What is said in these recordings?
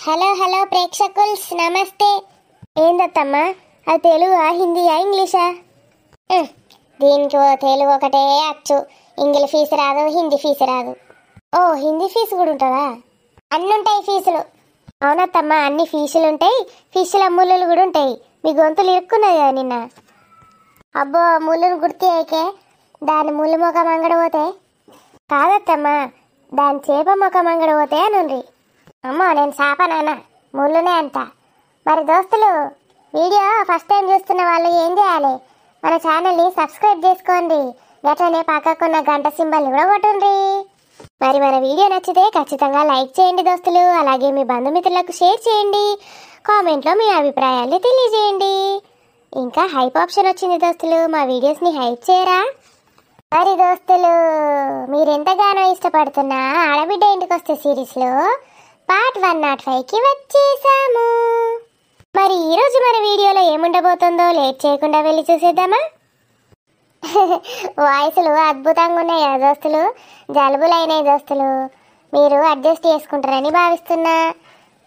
Hello hello ప్రేక్షకుల్స్ నమస్తే. ఏందత్తమ్మా అది తెలుగా హిందీయా ఇంగ్లీషా? దీనికి తెలుగు ఒకటే వచ్చు, ఇంగ్లీష్ ఫీజు రాదు, హిందీ ఫీజు రాదు. ఓ హిందీ ఫీజు కూడా ఉంటుందా? అన్నీ ఉంటాయి ఫీజులు. అవునత్తమ్మా అన్ని ఫీజులు ఉంటాయి, ఫీజుల ముళ్ళులు కూడా ఉంటాయి. మీ గొంతులు ఇరుక్కున్నది కదా నిన్న. అబ్బో ముళ్ళును గుర్తికే దాని ముళ్ళు ముఖం అంగడపోతే కాదత్తమ్మా, దాని చేప ముఖం అంగడపోతే అనుండ్రి. అమ్మో నేను చేపనానా, ముళ్ళునే అంట. మరి దోస్తులు వీడియో ఫస్ట్ టైం చూస్తున్న వాళ్ళు ఏం చేయాలి? మన ఛానల్ని సబ్స్క్రైబ్ చేసుకోండి, గట్లనే పక్కకున్న గంట సింబల్ని కూడా కొట్టండి. మరి మన వీడియో నచ్చితే ఖచ్చితంగా లైక్ చేయండి దోస్తులు, అలాగే మీ బంధుమిత్రులకు షేర్ చేయండి, కామెంట్లో మీ అభిప్రాయాన్ని తెలియజేయండి. ఇంకా హైప్ ఆప్షన్ వచ్చింది దోస్తులు, మా వీడియోస్ని హైప్ చేయరా? మరి దోస్తులు మీరెంతగానో ఇష్టపడుతున్న ఆడబిడ్డ ఇంటికి వస్తే సిరీస్లో పార్ట్ 105కి వచ్చేసాము. మరి ఈరోజు మన వీడియోలో ఏముండబోతుందో లేట్ చేయకుండా వెళ్ళి చూసేద్దామా? వాయిస్లు అద్భుతంగా ఉన్నాయి కదా దోస్తులు, జలుబులైనాయి దోస్తులు, మీరు అడ్జస్ట్ చేసుకుంటారని భావిస్తున్నా.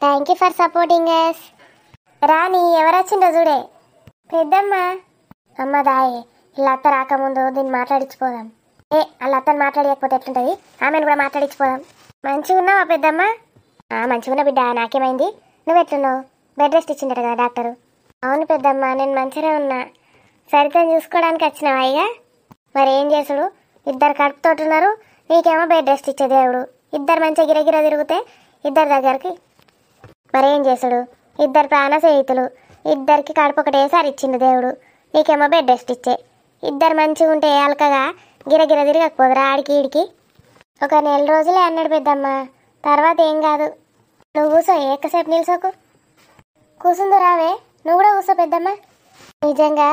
Thank you for supporting us. Rani ఎవరొచ్చిందో చూడే. పెద్దమ్మ. అమ్మ దాయే, ఇలా అత్త రాకముందు దీన్ని మాట్లాడించిపోదాం. వాళ్ళ అత్తని మాట్లాడకపోతే ఎట్లుంటుంది, ఆమెను కూడా మాట్లాడించిపోదాం. మంచిగా ఉన్నావా పెద్దమ్మ? మంచిగా ఉన్నా బిడ్డ, నాకేమైంది? నువ్వెట్లున్నావు? బెడ్ రెస్ట్ ఇచ్చిందట కదా డాక్టరు. అవును పెద్దమ్మ, నేను మంచిగానే ఉన్నా. సరితను చూసుకోవడానికి వచ్చినావా ఇక? మరి ఏం చేసుడు, ఇద్దరు కడుపుతోటున్నారు, నీకేమో బెడ్ రెస్ట్ ఇచ్చే దేవుడు. ఇద్దరు మంచిగా గిరగిర తిరిగితే ఇద్దరి దగ్గరికి మరేం చేసుడు, ఇద్దరు ప్రాణ స్నేహితులు, ఇద్దరికి కడుపు ఒకటేసారి ఇచ్చిండు దేవుడు, నీకేమో బెడ్ రెస్ట్ ఇచ్చే. ఇద్దరు మంచిగా ఉంటే అలకగా గిరగిర తిరగకపోదురా ఆడికి ఈడికి? ఒక 1 నెల రోజులే అన్నాడు పెద్దమ్మ, తర్వాత ఏం కాదు. నువ్వు కూసో, ఏకసేపు నిల్సోకు. కూసుందో రావే, నువ్వు కూడా కూసో పెద్దమ్మ. నిజంగా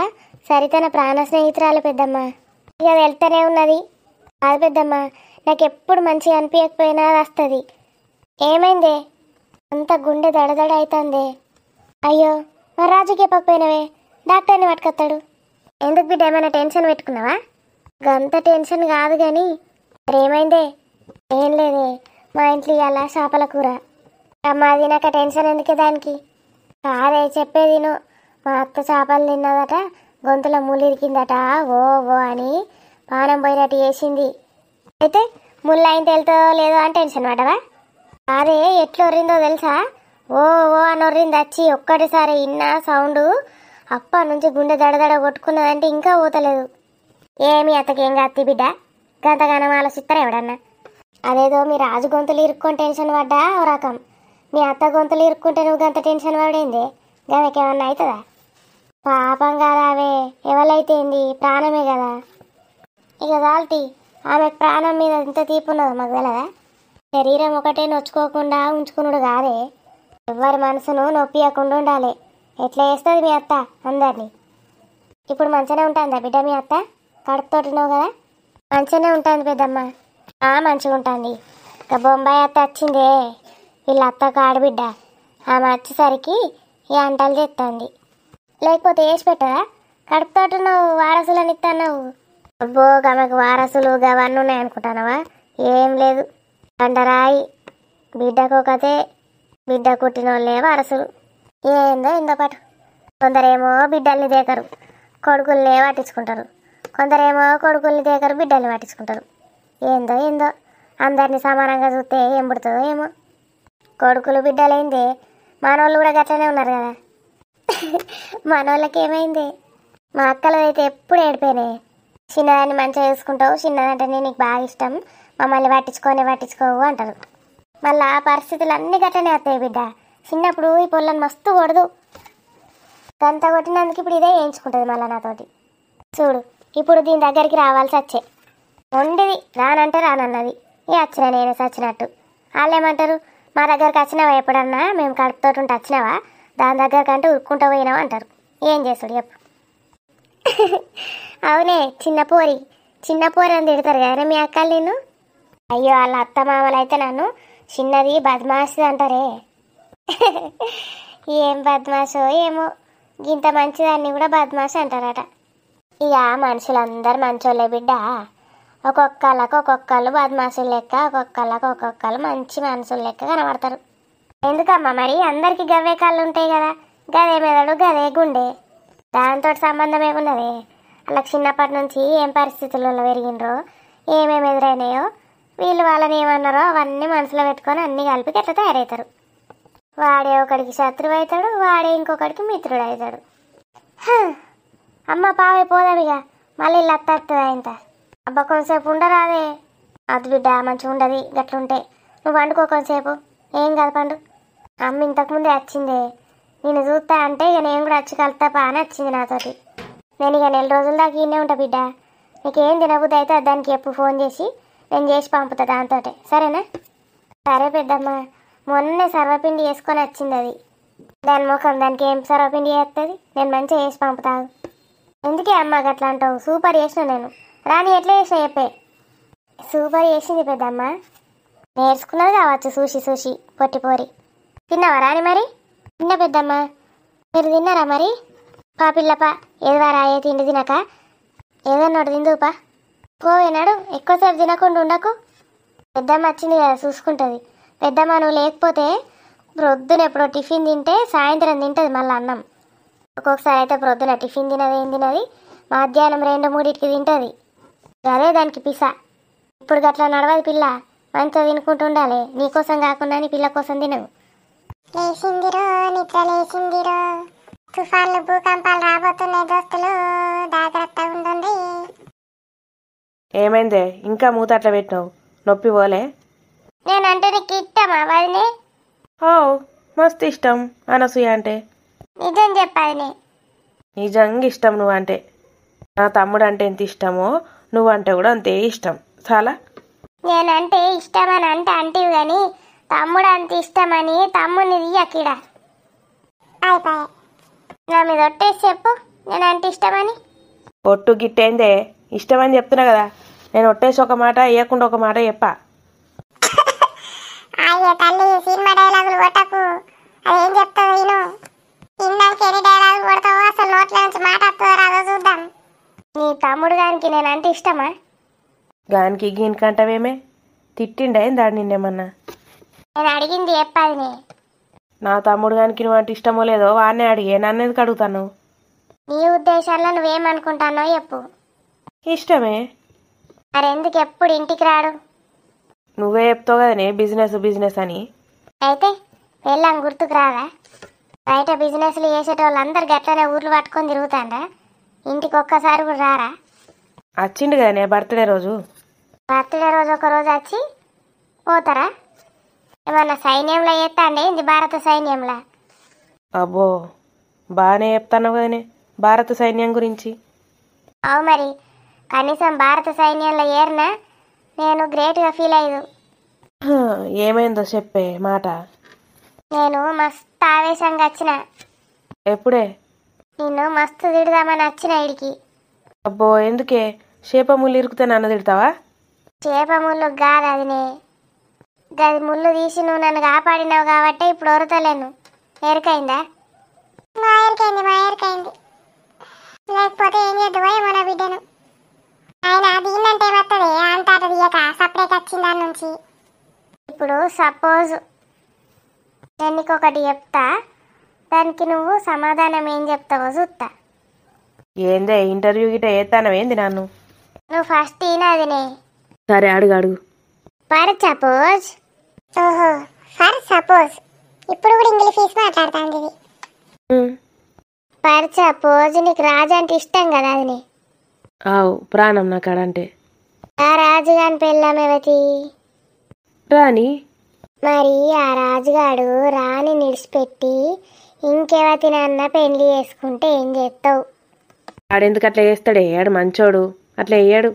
సరితన ప్రాణ స్నేహితురాలు పెద్దమ్మ, ఇక వెళ్తూనే ఉన్నది. కాదు పెద్దమ్మ, నాకు ఎప్పుడు మంచిగా అనిపించకపోయినా అది వస్తుంది. ఏమైందే? అంత గుండె దడదడ అవుతుందే. అయ్యో మరి రాజుకి చెప్పకపోయినవే, డాక్టర్ని పట్టుకొస్తాడు. ఎందుకు బిడ్డ, ఏమైనా టెన్షన్ పెట్టుకున్నావా? గంత టెన్షన్ కాదు కానీ ఏమైందే? ఏం లేదే, మా ఇంట్లో ఇవాళ చేపల కూర. అమ్మాది నాకు టెన్షన్ ఎందుకే దానికి? కాదే చెప్పేది నువ్వు. మా అత్త చేపలు తిన్నదట, గొంతులో ముళ్ళు ఇరికిందట, ఓ ఓ అని పానం పోయినట్టు చేసింది. అయితే ముళ్ళు అయిన తెలుతుందో లేదో అని టెన్షన్ పడ్డవా? అదే ఎట్లా ఒర్రిందో తెలుసా? ఓ ఓ అని ఒర్రింది వచ్చి. ఒక్కటిసారి ఇన్నా సౌండు, అప్పటి నుంచి గుండె దడదడ కొట్టుకున్నదంటే ఇంకా ఊతలేదు. ఏమి అత్తకేం కాత్తి బిడ్డ, గంతగానం ఆలోచిస్తారా ఎవడన్నా? అదేదో మీ రాజు గొంతులు ఇరుక్కొని టెన్షన్ పడ్డా ఓ రకం, మీ అత్త గొంతులు ఇరుక్కుంటే నువ్వు గంత టెన్షన్ పడేంది? గమకేమన్నా అవుతుందా? పాపం కాదా అవే, ఎవరైతే ఏంది, ప్రాణమే కదా. ఇక దాల్తి ఆమె ప్రాణం మీద ఎంత తీపున్నదో మాకు తెలదా? శరీరం ఒకటే నొచ్చుకోకుండా ఉంచుకున్నాడు కాదే, ఎవరి మనసును నొప్పియకుండా ఉండాలి. ఎట్లా చేస్తుంది మీ అత్త అందరినీ? ఇప్పుడు మంచిగానే ఉంటుందా బిడ్డ మీ అత్త? కడుపుతోటినావు కదా? మంచిగానే ఉంటుంది పెద్దమ్మ. మంచిగా ఉంటుంది. ఇక బొంబాయి అత్త వచ్చిందే, వీళ్ళ అత్తకు ఆడబిడ్డ, ఆమె వచ్చేసరికి ఈ అంటలు తెస్తుంది. లేకపోతే వేసి పెట్టదా? కడుపుతోటి నువ్వు వారసులని ఇస్తున్నావు. అబ్బో గమకు వారసులు గవన్నీ ఉన్నాయి అనుకుంటున్నావా? ఏం లేదు, అంటరాయి. బిడ్డకు ఒకతే, బిడ్డ కుట్టిన వాళ్ళే వారసులు. ఏందో ఇందో పాటు. కొందరేమో బిడ్డల్ని దేకరు, కొడుకుల్నే పట్టించుకుంటారు. కొందరేమో కొడుకుల్ని దేకరు, బిడ్డల్ని పట్టించుకుంటారు. ఏందో ఏందో, అందరినీ సమానంగా చూస్తే ఏం పుడుతుందో ఏమో. కొడుకులు బిడ్డలైందే, మనోళ్ళు కూడా గట్లనే ఉన్నారు కదా. మనోళ్ళకి ఏమైంది? మా అక్కలు అయితే ఎప్పుడు ఏడిపోయినాయి. చిన్నదాన్ని మంచిగా చూసుకుంటావు, చిన్నదంటేనే నీకు బాగా ఇష్టం, మమ్మల్ని పట్టించుకోవు అంటారు. మళ్ళీ ఆ పరిస్థితులు అన్నీ గట్లనే వస్తాయి బిడ్డ. చిన్నప్పుడు ఈ పొల్లని మస్తు కొడదు, గంత కొట్టినందుకు ఇప్పుడు ఇదే వేయించుకుంటుంది మళ్ళీ నాతోటి. చూడు ఇప్పుడు దీని దగ్గరికి రావాల్సి వచ్చే ఉండేది, రానంటే రానన్నది. ఇక వచ్చినా నేనే చచ్చినట్టు. వాళ్ళు ఏమంటారు, మా దగ్గరికి వచ్చినావా ఎప్పుడన్నా, మేము కడుపుతోటి ఉంటే వచ్చినావా, దాని దగ్గరకంటే ఉరుక్కుంటూ పోయినావా అంటారు. ఏం చేస్తాడు చెప్పు. అవునే చిన్న పోరి అని తిడతారు కదా మీ అక్కలు నిన్ను. అయ్యో వాళ్ళ అత్త మామలు అయితే నన్ను చిన్నది బద్మాషి అంటారే. ఏం బద్మాషో ఏమో, ఇంత మంచిదాన్ని కూడా బద్మాషి అంటారట. ఇక మనుషులందరూ మంచోళ్ళే బిడ్డ, ఒక్కొక్కళ్ళకు ఒక్కొక్కళ్ళు బద్మాషులు లెక్క, ఒక్కొక్కళ్ళకు ఒక్కొక్కళ్ళు మంచి మనుషులు లెక్క కనబడతారు. ఎందుకమ్మా మరి అందరికి గవ్వే కాళ్ళు ఉంటాయి కదా, గదే మెదడు గదే గుండె, దాంతో సంబంధం ఏమున్నది? అలా చిన్నప్పటి నుంచి ఏం పరిస్థితులలో పెరిగినరో ఏమేమి ఎదురైనాయో వీళ్ళు వాళ్ళని ఏమన్నారో అవన్నీ మనసులో పెట్టుకొని అన్నీ కలిపి ఎట్లా తయారవుతారు. వాడే ఒకడికి శత్రువు అవుతాడు, వాడే ఇంకొకడికి మిత్రుడు అవుతాడు. అమ్మ పావే పోదామిగా, మళ్ళీ ఇల్లు అత్తస్తుంది ఇంత. అబ్బా కొంతసేపు ఉండరాదే. అది బిడ్డ మంచిగా ఉండదు గట్లుంటే. నువ్వు వండుకో కొంతసేపు, ఏం కాదు పండు. అమ్మ ఇంతకుముందే వచ్చిందే, నేను చూస్తా అంటే ఇక నేను కూడా వచ్చి కలుతాపా అని వచ్చింది నాతోటి. నేను ఇక 4 రోజుల దాకా ఇన్నే ఉంటా బిడ్డ. నీకేం తినబుద్ధి అయితే దానికి ఎప్పుడు ఫోన్ చేసి నేను చేసి పంపుతా దాంతో, సరేనా? సరే పెద్దమ్మ, మొన్నే సర్వపిండి వేసుకొని వచ్చింది అది. దాని ముఖం దానికి ఏం సర్వపిండి చేస్తుంది, నేను మంచిగా వేసి పంపుతాను. ఎందుకే అమ్మ గట్లా అంటావు? సూపర్ చేసిన నేను. రాని ఎట్లా చేసినా చెప్పే. సూపర్ చేసింది పెద్దమ్మ, నేర్చుకున్నది కావచ్చు చూసి చూసి పొట్టిపోరి. తిన్నావా రాని మరి? తిన్న పెద్దమ్మ, మీరు తిన్నారా మరి? పిల్లపా ఎదువారా ఏ తిండి తినక ఏదన్నాడు తిందుపా. పోయినాడు ఎక్కువసేపు తినకుండా ఉండకు. పెద్దమ్మ వచ్చింది కదా చూసుకుంటుంది. పెద్దమ్మ నువ్వు లేకపోతే ప్రొద్దున ఎప్పుడో టిఫిన్ తింటే సాయంత్రం తింటుంది మళ్ళీ అన్నం. ఒక్కొక్కసారి అయితే ప్రొద్దున టిఫిన్ తినది, ఏం తినది, మధ్యాహ్నం 2-3కి తింటుంది. అదే దానికి పిసా. ఇప్పుడు గట్లా నడవదు పిల్ల, మంచిగా తినుకుంటూ ఉండాలి. నీకోసం కాకుండా నీ పిల్ల కోసం తినవు. లేచిందిరో నిద్ర లేచిందిరో, తుఫాన్లు భూకంపాలు రాబోతున్నాయి దోస్తులు, జాగ్రత్తగా ఉంటుంది. ఏమైందే ఇంకా మూత అట్లా పెట్టినావు? నొప్పి పోలే? నేనంటే నీకు ఇష్టమా వదినే? ఓ మస్తు ఇష్టం అనసూయ అంటే. నిజం చెప్పాదినే. నిజంగా ఇష్టం నువ్వంటే. నా తమ్ముడు అంటే ఎంత ఇష్టమో నువ్వంటే కూడా అంతే ఇష్టం. చాలా. నేనంటే ఇష్టమని అంటివి కానీ తమ్ముడు అంత ఇష్టమని తమ్ముడిని తీయకీడ. అయిపోయా, నా మీద ఒట్టేసి చెప్పు నేనంటే ఇష్టమని. ఒట్టు గిట్టేందే, ఇష్టమని చెప్తున్నా కదా. నేను ఒట్టేసి ఒక మాట వేయకుండా ఒక మాట చెప్పా. అయ్యో తల్లి, సినిమా డైలాగులు కొట్టకు. అదేం చెప్తావు నేను ఇందాక ఎన్ని డైలాగులు కొడతావో అసలు నోట్ల నుంచి మాట వస్తుందో రాదో చూద్దాం. నీ తమ్ముడు గానికి నేనంటే ఇష్టమా? గానికి గీనికంటవేమే? తిట్టిండే దాడి నిన్నేమన్నా? నేను అడిగింది చెప్పాదినే. నా తమ్ముడు గానికి నువ్వు అంటే ఇష్టమో లేదో వాడినే అడిగే, నన్ను ఎందుకు అడుగుతాను? నీ ఉద్దేశాల్లో నువ్వేమనుకుంటానో చెప్పు. ఇష్టమే. మరి ఎందుకు ఎప్పుడు ఇంటికి రాడు? నువ్వే చెప్తావు కదనే బిజినెస్ అని. అయితే వెళ్ళాం గుర్తుకు రాదా? బయట బిజినెస్లు చేసేటోళ్ళందరు గట్లనే ఊర్లు పట్టుకొని తిరుగుతాండ్రా, ఇంటికి ఒక్కసారి కూడా రారా? వచ్చిండు కదనే బర్త్డే రోజు. బర్త్డే రోజు ఒక రోజు వచ్చి పోతారా? ఏమన్నా సైన్యంలో చేస్తాండే ఇది భారత సైన్యంలా? అబ్బో బాగానే చెప్తాను కదనే భారత సైన్యం గురించి. అవు మరి, కనీసం భారత సైన్యంలో ఏరినా నేను గ్రేట్గా ఫీల్ అయ్యదు. ఏమైందో చెప్పే మాట. నేను మస్తు ఆవేశంగా వచ్చిన. ఎప్పుడే? నిన్ను మస్తు తిడదామని వచ్చిన ఇడికి. అబ్బో ఎందుకే? చేప ముళ్ళు ఇరుకుతే నన్ను తిడతావా? చేప ముళ్ళు కాదు అదినే, గది ముళ్ళు తీసి నువ్వు నన్ను కాపాడినావు కాబట్టి ఇప్పుడు ఒరతలేను. ఎరకైందా? మా ఎరకైంది. లేకపోతే ఏం చేద్దామో ఏమో నా బిడ్డను. ఆయన దీన్నంటే వస్తుంది అంత అట తీయక సపరేట్ వచ్చింది దాని నుంచి. ఇప్పుడు సపోజ్ నేను నీకు ఒకటి చెప్తా, దానికి నువ్వు సమాధానం ఏం చెప్తావో చూస్తా. ఏందే ఇంటర్వ్యూ గిట్ట ఏతానవేంది నన్ను? నువ్వు ఫస్ట్ ఈనాదినే. సరే అడుగు. For suppose. ఓహో ఫర్ సపోజ్, ఇప్పుడు కూడా ఇంగ్లీష్ మాట్లాడుతాంది ఇది. ఫర్ సపోజ్ నీకు రాజు అంటే ఇష్టం కదా అదినే? ఆవు ప్రాణం నా కాడంటే. ఆ రాజుగాని పెళ్ళామేవతి రాని. మరి ఆ రాజుగాడు రాని నిడిచిపెట్టి ఇంకెవతినన్నా పెళ్లి చేసుకుంటే ఏం చేస్తావు? ఆడెందుకు అట్లా చేస్తాడే? ఆడు మంచోడు, అట్లా వేయడు.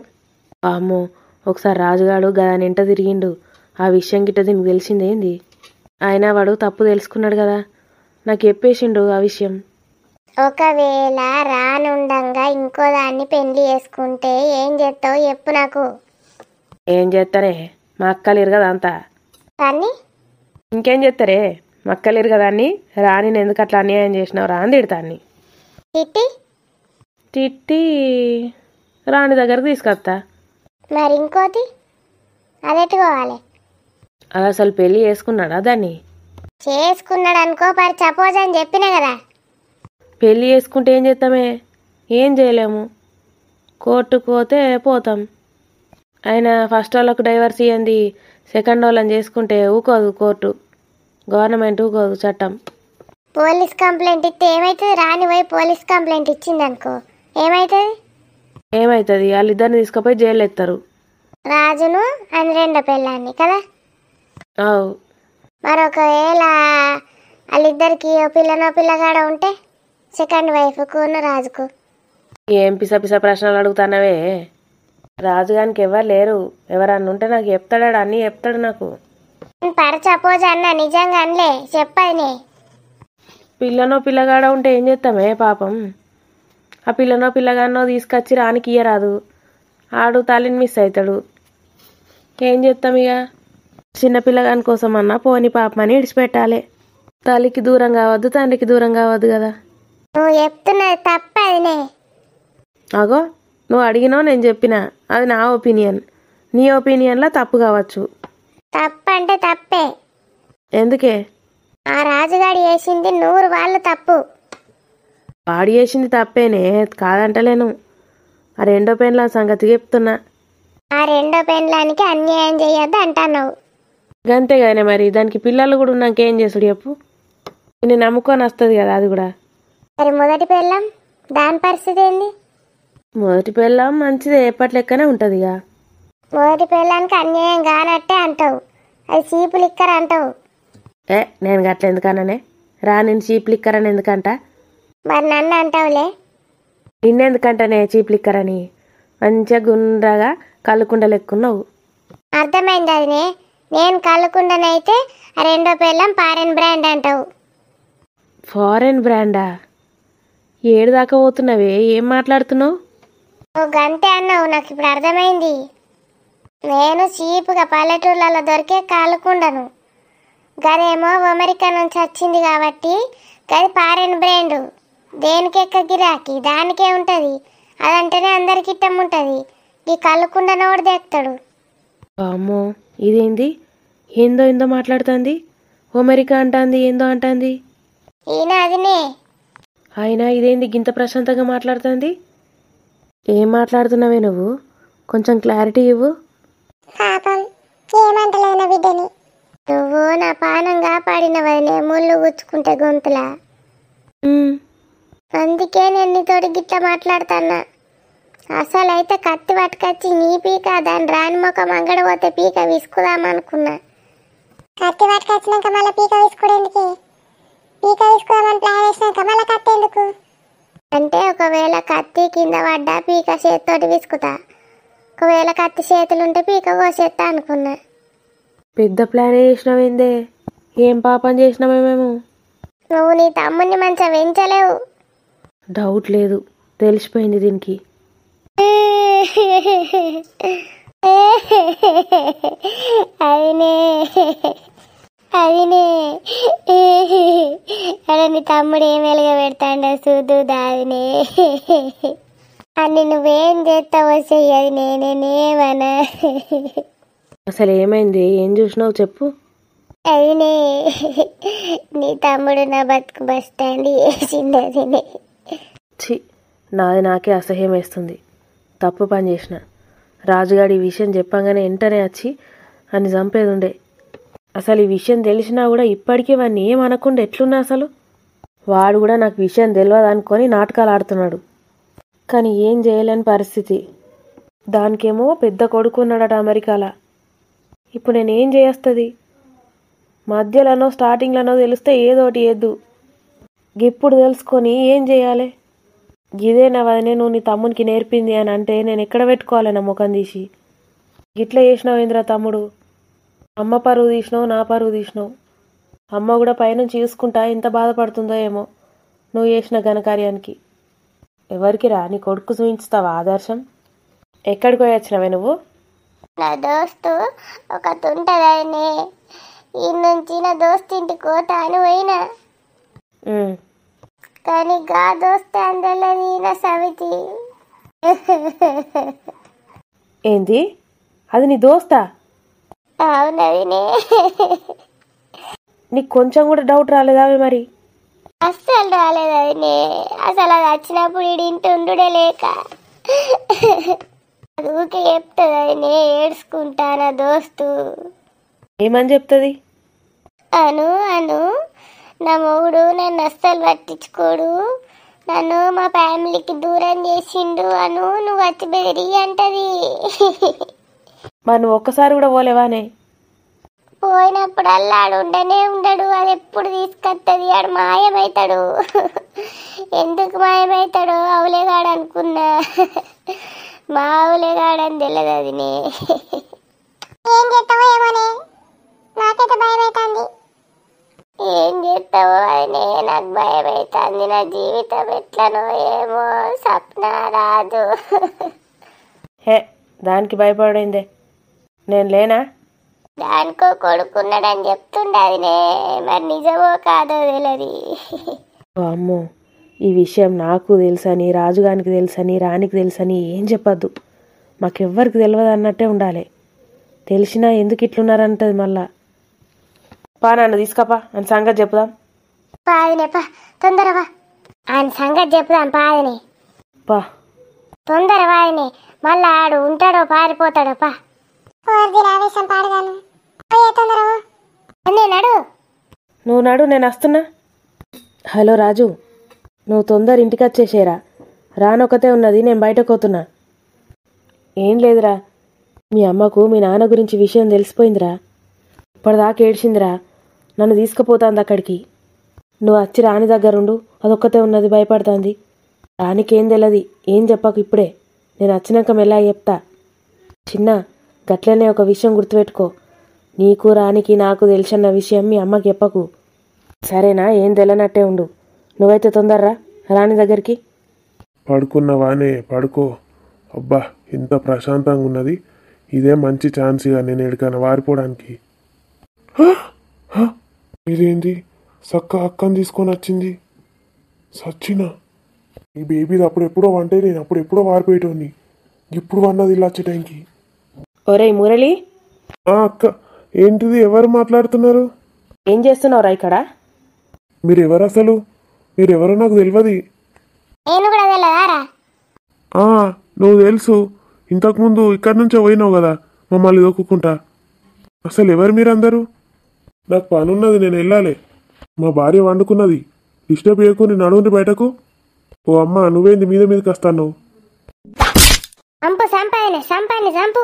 అమ్మో ఒకసారి రాజుగాడు గదాని ఎంట తిరిగిండు. ఆ విషయం గిట్ట దీనికి తెలిసిందేంది? అయినా వాడు తప్పు తెలుసుకున్నాడు కదా, నాకు చెప్పేసిండు ఆ విషయం. ఒకవేళ రానుండంగా ఇంకో దాన్ని పెళ్లి చేసుకుంటే ఏం చేస్తావు చెప్పు నాకు. ఏం చేస్తారే, మా అక్కలేరు కదా అంతా. కానీ ఇంకేం చేస్తారే, మా అక్కలేరు కదా అని రాణిని ఎందుకు అట్లా అన్యాయం చేసినావు రా అని తిడతాన్ని. తిట్టి రాణి దగ్గరకు తీసుకొస్తా. మరి ఇంకోటి అదెట్టుకోవాలి. అది అసలు పెళ్ళి చేసుకున్నాడా దాన్ని? చేసుకున్నాడు అనుకో పరి సపోజ్ అని చెప్పినా కదా. పెళ్ళి చేసుకుంటే ఏం చేస్తామే? ఏం చేయలేము. కోర్టుకు పోతే పోతాం. ఆయన ఫస్ట్ వాళ్ళకు డైవర్స్ ఇవ్వండి, సెకండ్ వాళ్ళని చేసుకుంటే ఊకోదు కోర్టు, గవర్నమెంట్ ఊకోదు, చట్టం. పోలీస్ కంప్లైంట్ ఇస్తే ఏమవుతుంది? రాని పోయి పోలీస్ కంప్లైంట్ ఇచ్చింది అనుకో ఏమవుతుంది? ఏమవుతుంది? వాళ్ళిద్దరిని తీసుకుపోయి జైలు ఎత్తారు. రాజును అని రెండో పెళ్ళాన్ని కదా. అవు. మరొకవేళ వాళ్ళిద్దరికి ఓ పిల్లనో పిల్లగాడ ఉంటే సెకండ్ వైఫ్కు రాజుకు. ఏం పిస పిస ప్రశ్నలు అడుగుతానవే? రాజుగానికి ఎవరు లేరు. ఎవరన్నా ఉంటే నాకు చెప్తాడు, అన్నీ చెప్తాడు నాకు. పర్ సపోజ్ అన్న నిజంగా అనలే చెప్పదునే. పిల్లనో పిల్లగాడ ఉంటే ఏం చేస్తామే పాపం? ఆ పిల్లనో పిల్లగానో తీసుకొచ్చి రానికి ఇయ్యరాదు, ఆడు తల్లిని మిస్ అవుతాడు. ఏం చేస్తాం ఇక? చిన్న పిల్లగాని కోసం అన్నా పోని పాపమని ఇడిచిపెట్టాలి. తల్లికి దూరం కావద్దు, తండ్రికి దూరం కావద్దు కదా. నువ్వు చెప్తున్నది తప్పదినే. అగో, నువ్వు అడిగినావు, నేను చెప్పినా. అది నా ఒపీనియన్. నీ ఒపీనియన్లో తప్పు కావచ్చు. తప్పు అంటే తప్పే. ఎందుకే? ఆ రాజుగాడు చేసింది 100 వాళ్ళు తప్పు. వాడు చేసింది తప్పేనే, కాదంటలేను. ఆ రెండో పెళ్ళ సంగతి చెప్తున్నా. ఆ రెండో పెళ్ళానికి అన్యాయం చేయొద్దు అంటున్నావు. గంతేగానే మరి దానికి పిల్లలు కూడా ఉన్నాక ఏం చేసుడు చెప్పు? నేను నమ్ముకొని వస్తుంది కదా అది కూడా. మరి మొదటి పెళ్ళాం దాని పరిస్థితి ఏంది? మొదటి పెళ్ళం మంచిదే, ఎప్పటి లెక్కనే ఉంటుంది ఇక. మొదటి పెళ్ళానికి అన్యాయం కానట్టే అంటావు, అది చీపు లిక్కర్ అంటావు. నేను గట్ల ఎందుకన్నానే? నేను చీప్ లిక్కర్ అని ఎందుకంట? మరి నన్ను అంటావులే. నిన్నెందుకంటానే చీప్ లిక్కర్ అని? మంచిగా గుండ్రగా కళ్ళుకుండ లెక్కున్నావు. అర్థమైంది అదినే. నేను కళ్ళకుండానైతే ఆ రెండో పెళ్ళాం ఫారెన్ బ్రాండ్ అంటావు. ఫారెన్ బ్రాండా? ఏడు దాకా పోతున్నావే? ఏం మాట్లాడుతున్నావు? నువ్వు గంతే అన్నావు, నాకు ఇప్పుడు అర్థమైంది. నేను చీపుగా పల్లెటూర్లలో దొరికే కాలుకుండను, గదేమో అమెరికా నుంచి వచ్చింది కాబట్టి గది ఫారెన్ బ్రాండ్. దేనికెక్క గిరాకీ దానికే ఉంటుంది, అదంటేనే అందరికి ఇట్టం ఉంటుంది. ఈ కళ్ళుకుండ నోడు తెస్తాడు. అమ్మో, ఇదేంది? ఏందో ఏందో మాట్లాడుతుంది. అమెరికా అంటుంది, ఏందో అంటుంది. ఈయన అదినే. అయినా ఇదేంది గింత ప్రశాంతంగా మాట్లాడుతుంది? ఏం మాట్లాడుతున్నావే నువ్వు? కొంచెం క్లారిటీ ఇవ్వు. పాపం ఏమంటలేన బిడ్డని. నువ్వు నా పానం కాపాడినవనే ముళ్ళు గుచ్చుకుంటే గొంతులా. అందుకే నేను నీతోటి గిట్లా మాట్లాడుతున్నా. అసలైతే కత్తి పట్టుకొచ్చి నీ పీక దాని రాని ముఖం అంగడి పోతే పీక విసుకుదామనుకున్నా. కత్తి పట్టుకొచ్చినాక మళ్ళీ పీక విసుకుడేందుకు? పీక విసుకుదామని ప్లాన్ వేసినాక మళ్ళీ కత్తి ఎందుకు? అంటే ఒకవేళ కత్తి కింద పడ్డా పీక చేతితోటి విసుకుతా, ఒకవేళ కత్తి చేతులుంటే పీక కోసేస్తా అనుకున్నా. పెద్ద ప్లాన్ చేసినావేందే? ఏం పాపం చేసినామే మేము? నువ్వు నీ తమ్ముడిని మంచిగా పెంచలేవు. డౌట్ లేదు, తెలిసిపోయింది దీనికి. అదినే అదినే అలా నీ తమ్ముడు ఏం వెలుగ పెడతాండో చూదు దాదినే. అన్ని నువ్వేం చేస్తావో చెయ్యది నేనేమనా. అసలు ఏమైంది? ఏం చూసినావు చెప్పు. అదినే నీ తమ్ముడు నా బతుకు బస్ స్టాండ్ వేసింది. అదినే ఛీ, నాది నాకే అసహ్యం వేస్తుంది. తప్పు పని చేసిన. రాజుగాడి ఈ విషయం చెప్పంగానే వెంటనే వచ్చి అని చంపేది ఉండే. అసలు ఈ విషయం తెలిసినా కూడా ఇప్పటికీ వాడిని ఏమనకుండా ఎట్లున్నా? అసలు వాడు కూడా నాకు విషయం తెలియదు అనుకొని నాటకాలు ఆడుతున్నాడు. కానీ ఏం చేయలేని పరిస్థితి. దానికేమో పెద్ద కొడుకున్నాడట అమెరికాలో. ఇప్పుడు నేనేం చేస్తుంది? మధ్యలోనో స్టార్టింగ్లోనో తెలిస్తే ఏదోటి ఏద్దు, ఇప్పుడు తెలుసుకొని ఏం చేయాలి? ఇదేనా వదినే నువ్వు నీ తమ్మునికి నేర్పింది అని అంటే నేను ఎక్కడ పెట్టుకోవాలి నా ముఖం తీసి? గిట్లా చేసినావు ఏంద్రా తమ్ముడు? అమ్మ పరువు తీసినావు, నా పరువు తీసినావు. అమ్మ కూడా పైనుంచి చూసుకుంటా ఎంత బాధపడుతుందో ఏమో నువ్వు చేసిన ఘనకార్యానికి. ఎవరికి రా నీ కొడుకు చూపించుతావా ఆదర్శం? ఎక్కడికి పోయి వచ్చినావే నువ్వు? నా దోస్తు ఒక తుంటదాయనే, ఈ నుంచి నా దోస్తు ఇంటికి పోతా అని పోయినా. కానీ గా దోస్తే అందలది నా సవితి. ఏంది? అది నీ దోస్తా? అవునవినే. నీకు కొంచెం కూడా డౌట్ రాలేదా మరి? అస్సలు రాలేదు అదినే. అసలు అది వచ్చినప్పుడు ఈడు ఇంటి ఉండుడే లేక అది ఊకే చెప్తుంది అదినే, ఏడ్చుకుంటా నా దోస్తు. ఏమని చెప్తుంది? అను అను నా మొగుడు నన్ను అస్సలు పట్టించుకోడు, నన్ను మా ఫ్యామిలీకి దూరం చేసిండు అను, నువ్వు వచ్చి బెదిరి అంటది. మరి నువ్వు ఒక్కసారి కూడా పోలేవానే? పోయినప్పుడల్లా ఆడు ఉండనే ఉండడు, అది ఎప్పుడు తీసుకొస్తుంది, ఆడు మాయమవుతాడు. ఎందుకు మాయమవుతాడో అవులేగాడు అనుకున్నా, మా అవులేగాడని తెలియదు అదినే. ఏం చేస్తావో ఏమోనే, నాకైతే భయం అవుతుంది. ఏం చేస్తావో అనే నాకు భయం అవుతుంది, నా జీవితం ఎట్లనో ఏమో, సప్న రాదు. హే, దానికి భయపడిందే, నేను లేనా? దానికో కొడుకున్నాడని చెప్తుండే అదినే, మరి నిజమో కాదో తెలియదు. అమ్మో, ఈ విషయం నాకు తెలుసని, రాజుగానికి తెలుసని, రాణికి తెలుసని ఏం చెప్పద్దు. మాకెవ్వరికి తెలియదు అన్నట్టే ఉండాలి. తెలిసినా ఎందుకు ఇట్లున్నారంటది మళ్ళా. పా నన్ను తీసుకపో, అని సంగతి చెప్పుదాం. పాదినే పా, తొందరవా, ఆయన సంగతి చెప్పుదాం పాదినే. పా తొందర వాదినే, మళ్ళా ఆడు ఉంటాడో పారిపోతాడో. పా ఆవేశం పాడగాను, నడు. నువ్వు నడు, నేను వస్తున్నా. హలో రాజు, నువ్వు తొందర ఇంటికి వచ్చేసేరా, రానొకతే ఉన్నది, నేను బయటకు పోతున్నా. ఏం లేదురా, మీ అమ్మకు మీ నాన్న గురించి విషయం తెలిసిపోయిందిరా. ఇప్పటిదాకా ఏడ్చిందిరా, నన్ను తీసుకుపోతాంది అక్కడికి. నువ్వు వచ్చి రాణి దగ్గరుండు, అదొక్కతే ఉన్నది, భయపడుతుంది. రాణికేం తెలియదు, ఏం చెప్పకు ఇప్పుడే, నేను వచ్చినాక మెల్లగా చెప్తా. చిన్న గట్లనే ఒక విషయం గుర్తుపెట్టుకో, నీకు రాణికి నాకు తెలిసిన విషయం మీ అమ్మకి చెప్పకు, సరేనా? ఏం తెలియనట్టే ఉండు. నువ్వైతే తొందరరా రాణి దగ్గరికి. పడుకున్నవానే, పడుకో. అబ్బా, ఇంత ప్రశాంతంగా ఉన్నది, ఇదే మంచి ఛాన్స్ ఇక నేను ఎక్కడికైనా వారిపోవడానికి. ఇదేంటి, సక్క అక్కని తీసుకొని వచ్చింది సచ్చిన. ఈ బేబీది అప్పుడెప్పుడో వంటే, నేను అప్పుడెప్పుడో వారిపోయేటోని, ఇప్పుడు వన్నది ఇలా వచ్చే టైంకి. ఒరేయ్ మురళి, అక్క, ఏంటిది, ఎవరు మాట్లాడుతున్నారు? ఏం చేస్తున్నావురా ఇక్కడ? మీరెవరు అసలు? మీరెవరో నాకు తెలియదు. నేను కూడా తెలియదారా? నువ్వు తెలుసు, ఇంతకుముందు ఇక్కడి నుంచే పోయినావు కదా మమ్మల్ని దొక్కుంటా. అసలు ఎవరు మీరందరూ? నాకు పనున్నది, నేను వెళ్ళాలి. మా భార్య వండుకున్నది, డిస్టర్బ్ చేయకు, నేను నడువుండి బయటకు. ఓ అమ్మ, నువ్వేంది మీద మీదకి వస్తాను? సంపు సంపాయనే, సంపాయని సంపు,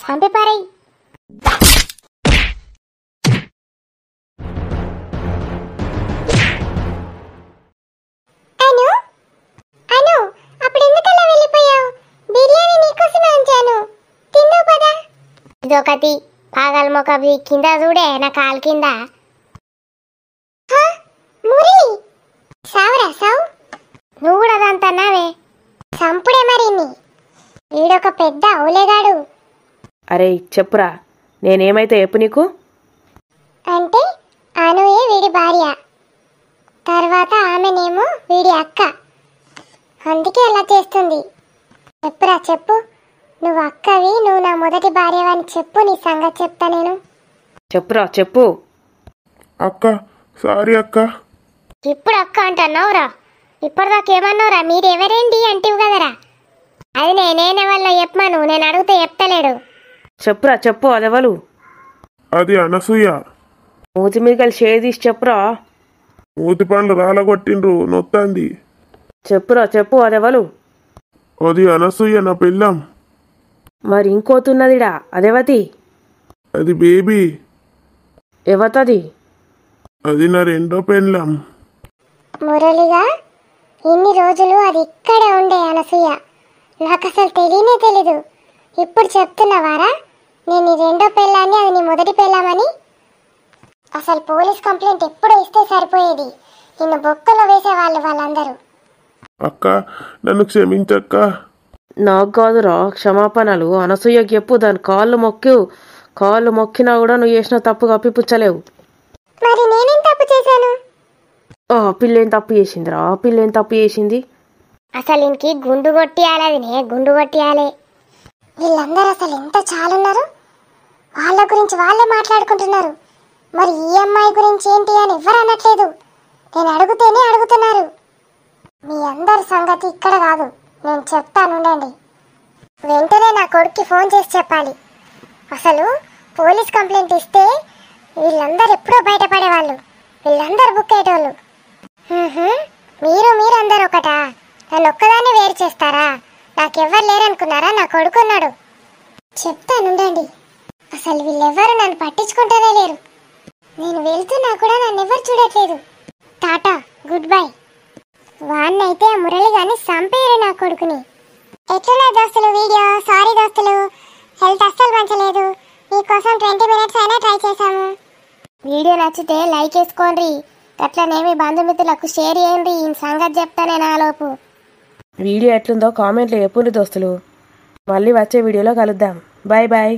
సంపి పారై. అను అను, అప్పుడు ఎందుకలా వెళ్ళిపోయావు? బిర్యానీ నీకోసమే ఉంచాను, తిందు పదా. ఇదొకటి పాగల్ మొకవి, కింద చూడే నా కాలు కింద. మురళి, సావురా సావు, నువ్వు కూడా అదంతా నావే సంపుడే మరి. వీడొక పెద్ద అవులేగాడు. అరే చెప్పురా, నేనేమైతే చెప్పు నీకు. అంటే అనుయే వీడి భార్య, తర్వాత ఆమెనేమో వీడి అక్క, అందుకే అలా చేస్తుంది. చెప్పురా చెప్పు, నువ్వు అక్కవి, నువ్వు నా మొదటి భార్యవని చెప్పు, నీ సంగతి చెప్తా నేను. చెప్పురా చెప్పు. అక్క, సారీ అక్క. ఇప్పుడు అక్క అంటున్నావురా, ఇప్పటిదాకా ఏమన్నావురా? మీరెవరేంటి అంటివి కదరా. అది నేనే వల్ల చెప్పమాను, నేను అడిగితే చెప్తలేడు. చెప్పురా చెప్పు, అదెవలు? అది అనసూయ. మూతి మీద కలిసి తీసి చెప్పురా. మూతి పండ్లు రాలగొట్టిండ్రు, నొత్తంది. చెప్పురా చెప్పు, అదెవలు? అది అనసూయ, నా పెళ్ళాం. మరి ఇంకోతున్నదిడా, అదెవతి? అది బేబీ. ఎవతది? అది నా రెండో పెళ్ళాం. మురళిగా ఇన్ని రోజులు అది ఇక్కడే ఉండే అనసూయ, నాకు అసలు తెలియనే తెలీదు. ఇప్పుడు చెప్తున్నావారా నేను నీ రెండో పెళ్ళాన్ని, అది నీ మొదటి పెళ్ళామని? అసలు పోలీస్ కంప్లైంట్ ఎప్పుడో ఇస్తే సరిపోయేది, నిన్ను బొక్కలో వేసేవాళ్ళు వాళ్ళందరూ. అక్క, నన్ను క్షమించక్క. నాకు కాదురా క్షమాపణలు, అనసూయకి చెప్పు. దాని కాళ్ళు మొక్కినా కూడా నువ్వు చేసిన తప్పు కప్పిపుచ్చలేవు. మరి నేనేం తప్పు చేశాను? పిల్లేం తప్పు చేసిందిరా, పిల్లేం తప్పు చేసింది? అసలు ఇంకి గుండు కొట్టియాలి, అది గుండు కొట్టియాలి. వీళ్ళందరూ అసలు ఎంత చాలున్నారు, వాళ్ళ గురించి వాళ్ళే మాట్లాడుకుంటున్నారు. మరి ఈ అమ్మాయి గురించి ఏంటి అని ఎవ్వరు అనట్లేదు. నేను అడుగుతేనే అడుగుతున్నారు. మీ అందరి సంగతి ఇక్కడ కాదు, నేను చెప్తానుండండి. వెంటనే నా కొడుక్కి ఫోన్ చేసి చెప్పాలి. అసలు పోలీస్ కంప్లైంట్ ఇస్తే వీళ్ళందరూ ఎప్పుడో బయటపడేవాళ్ళు, వీళ్ళందరూ బుక్ అయ్యేటోళ్ళు. మీరు అందరు ఒకటా? నన్ను ఒక్కదాన్ని వేరు చేస్తారా? నాకెవ్వరు లేరనుకున్నారా? నా కొడుకున్నాడు, చెప్తానుండండి. అసలు వీళ్ళెవ్వరూ నన్ను పట్టించుకుంటూనే లేరు. నేను వెళ్తున్నా కూడా నన్ను ఎవరు చూడట్లేదు. Tata, good bye. వాన్నైతే ఆ మురళి గాని చంపేయరు నా కొడుకుని. ఎట్లున్నా దోస్తులు వీడియో? సారీ దోస్తులు, హెల్త్ అస్సలు మంచలేదు. మీకోసం 20 minutes అయినా ట్రై చేశాము. వీడియో నచ్చితే లైక్ వేసుకోండి, అట్లనే మీ బంధుమిత్రులకు షేర్ చేయండి. ఈ సంగతి చెప్తానే నాలోపు. వీడియో ఎట్లుందో కామెంట్లో చెప్పుండ్రి దోస్తులు. మళ్ళీ వచ్చే వీడియోలో కలుద్దాం. Bye bye.